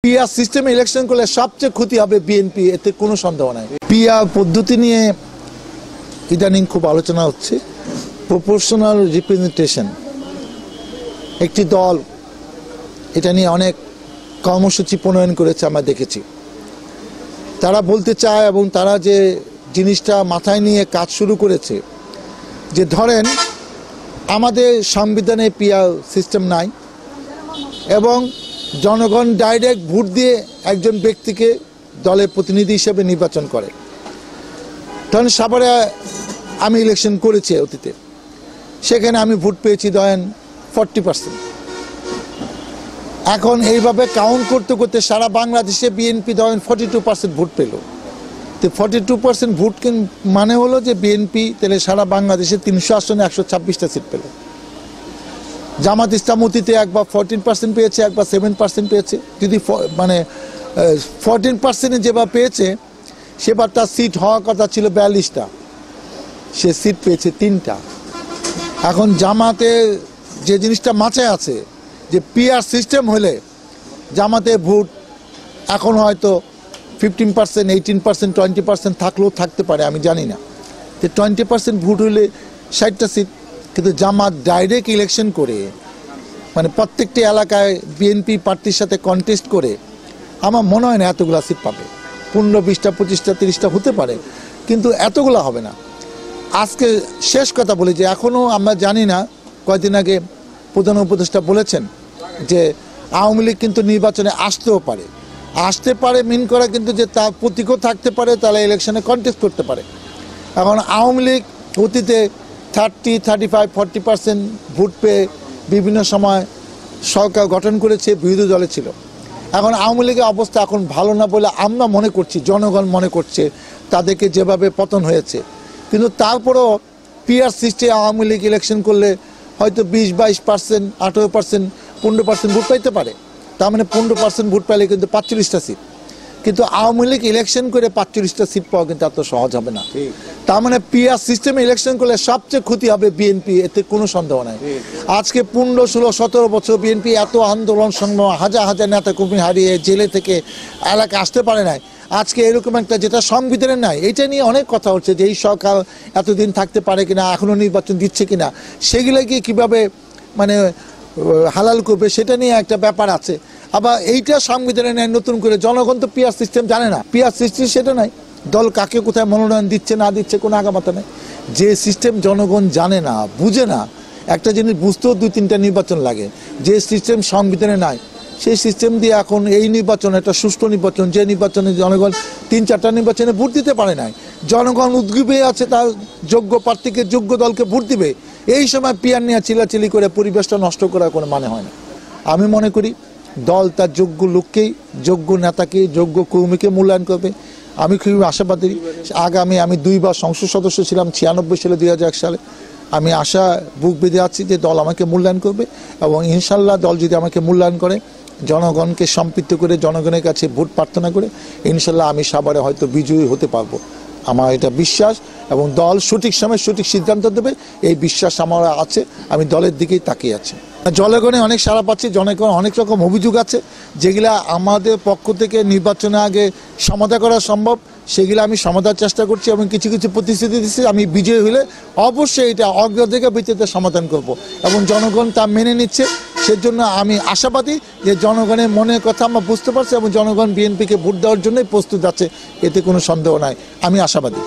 PR সিস্টেমে election করলে সবচেয়ে ক্ষতি হবে বিএনপি, এতে কোনো সন্দেহ নাই। পিআর পদ্ধতি নিয়ে ইদানিং খুব আলোচনা হচ্ছে। প্রপোর্শনাল রিপ্রেজেন্টেশন, একটি দল এটা নিয়ে অনেক কর্মসূচি প্রণয়ন করেছে, আমরা দেখেছি। তারা বলতে চায় এবং তারা যে জিনিসটা মাথায় নিয়ে কাজ শুরু করেছে যে ধরেন আমাদের সংবিধানে পিআর সিস্টেম নাই এবং জনগণ ডাইরেক্ট ভোট দিয়ে একজন ব্যক্তিকে দলের প্রতিনিধি হিসেবে নির্বাচন করে। ধরেন সাভারে আমি ইলেকশন করেছি অতীতে, সেখানে আমি ভোট পেয়েছি ধরেন 40%। এখন এইভাবে কাউন্ট করতে করতে সারা বাংলাদেশে বিএনপি ধরেন 42% ভোট পেল। তো 42% ভোট মানে হলো যে বিএনপি তাহলে সারা বাংলাদেশে 300 আসনে 126টা সিট পেল। জামাত ইসলাম অতীতে একবার 14% পেয়েছে, একবার 7% পেয়েছে। যদি মানে 14% যেবার পেয়েছে সেবার তার সিট হওয়ার কথা ছিল 42টা, সে সিট পেয়েছে 3টা। এখন জামাতে যে জিনিসটা মাথায় আছে যে পিআর সিস্টেম হলে জামাতে ভোট এখন হয়তো 15%, 18%, 20% থাকলেও থাকতে পারে, আমি জানি না। তো 20% ভোট হলে 60টা সিট, কিন্তু জামাত ডাইরেক্ট ইলেকশন করে মানে প্রত্যেকটি এলাকায় বিএনপি প্রার্থীর সাথে কন্টেস্ট করে আমার মনে হয় না এতগুলা সিট পাবে। 15, 20টা, 25টা, 30টা হতে পারে, কিন্তু এতগুলা হবে না। আজকে শেষ কথা বলি যে এখনও আমরা জানি না, কয়েকদিন আগে প্রধান উপদেষ্টা বলেছেন যে আওয়ামী লীগ কিন্তু নির্বাচনে আসতে পারে মিন করা কিন্তু যে তার প্রতীকও থাকতে পারে, তাহলে ইলেকশনে কন্টেস্ট করতে পারে। এখন আওয়ামী লীগ অতীতে 30, 35, 40% ভোট পেয়ে বিভিন্ন সময় সরকার গঠন করেছে, বিরোধী দলে ছিল। এখন আওয়ামী লীগের অবস্থা এখন ভালো না বলে আমরা মনে করছি, জনগণ মনে করছে তাদেরকে যেভাবে পতন হয়েছে। কিন্তু তারপরেও পিআর সিস্টেমে আওয়ামী লীগ ইলেকশন করলে হয়তো 20, 22%, 18%, 15% ভোট পাইতে পারে। তার মানে 15% ভোট পাইলে কিন্তু 45টা সিট। কিন্তু আওয়ামী লীগ ইলেকশন করে 45টা সিট পাওয়া কিন্তু এত সহজ হবে না। তার মানে পিআর সিস্টেমে ইলেকশন করলে সবচেয়ে ক্ষতি হবে বিএনপি, এতে কোনো সন্দেহ নাই। আজকে 15, 16, 17 বছর বিএনপি এত আন্দোলন সংগ্রাম, হাজার হাজার নেতা কর্মী হারিয়ে জেলে থেকে এলাকায় আসতে পারে নাই। আজকে এরকম একটা যেটা সংবিধানে নাই, এটা নিয়ে অনেক কথা হচ্ছে যে এই সরকার এতদিন থাকতে পারে কিনা, এখনও নির্বাচন দিচ্ছে কিনা, সেগুলোকে কিভাবে মানে হালাল করবে সেটা নিয়ে একটা ব্যাপার আছে। আবার এইটা সংবিধানে নেয় নতুন করে, জনগণ তো পিআর সিস্টেম জানে না, পিআর সিস্টেম সেটা নাই। দল কাকে কোথায় মনোনয়ন দিচ্ছে না দিচ্ছে কোনো আগামাতা নেই। যে সিস্টেম জনগণ জানে না, বুঝে না, একটা জিনিস বুঝতেও 2-3টা নির্বাচন লাগে। যে সিস্টেম সংবিধানে নাই সেই সিস্টেম দিয়ে এখন এই নির্বাচন একটা সুষ্ঠু নির্বাচন, যে নির্বাচনে জনগণ 3-4টা নির্বাচনে ভোট দিতে পারে নাই, জনগণ উদ্গ্রীবে আছে তার যোগ্য প্রার্থীকে, যোগ্য দলকে ভোট দিবে। এই সময় পিআর নিয়ে চিলাচিলি করে পরিবেশটা নষ্ট করার কোনো মানে হয় না। আমি মনে করি দল তার যোগ্য লোককেই, যোগ্য নেতাকে, যোগ্য কর্মীকে মূল্যায়ন করবে। আমি খুবই আশাবাদী। আমি 2বার সংসদ সদস্য ছিলাম, 96 সালে, 2001 সালে। আমি আশা বুক বেঁধে আছি যে দল আমাকে মূল্যায়ন করবে এবং ইনশাল্লাহ দল যদি আমাকে মূল্যায়ন করে, জনগণকে সম্পৃক্ত করে, জনগণের কাছে ভোট প্রার্থনা করে, ইনশাল্লাহ আমি সাভারে হয়তো বিজয়ী হতে পারবো। আমার এটা বিশ্বাস এবং দল সঠিক সময় সঠিক সিদ্ধান্ত দেবে, এই বিশ্বাস আমার আছে। আমি দলের দিকেই তাকিয়ে আছি। জনগণে অনেক সাড়া পাচ্ছি, জনগণ অনেক রকম অভিযোগ আছে যেগুলা আমাদের পক্ষ থেকে নির্বাচনের আগে সমাধান করা সম্ভব, সেগুলো আমি সমাধানের চেষ্টা করছি এবং কিছু কিছু প্রতিশ্রুতি দিচ্ছি। আমি বিজয়ী হলে অবশ্যই এটা অগ্রাধিকার ভিত্তিতে সমাধান করব এবং জনগণ তা মেনে নিচ্ছে। সেজন্য আমি আশাবাদী যে জনগণের মনের কথা আমরা বুঝতে পারছি এবং জনগণ বিএনপিকে ভোট দেওয়ার জন্যই প্রস্তুত আছে, এতে কোনো সন্দেহ নাই। আমি আশাবাদী।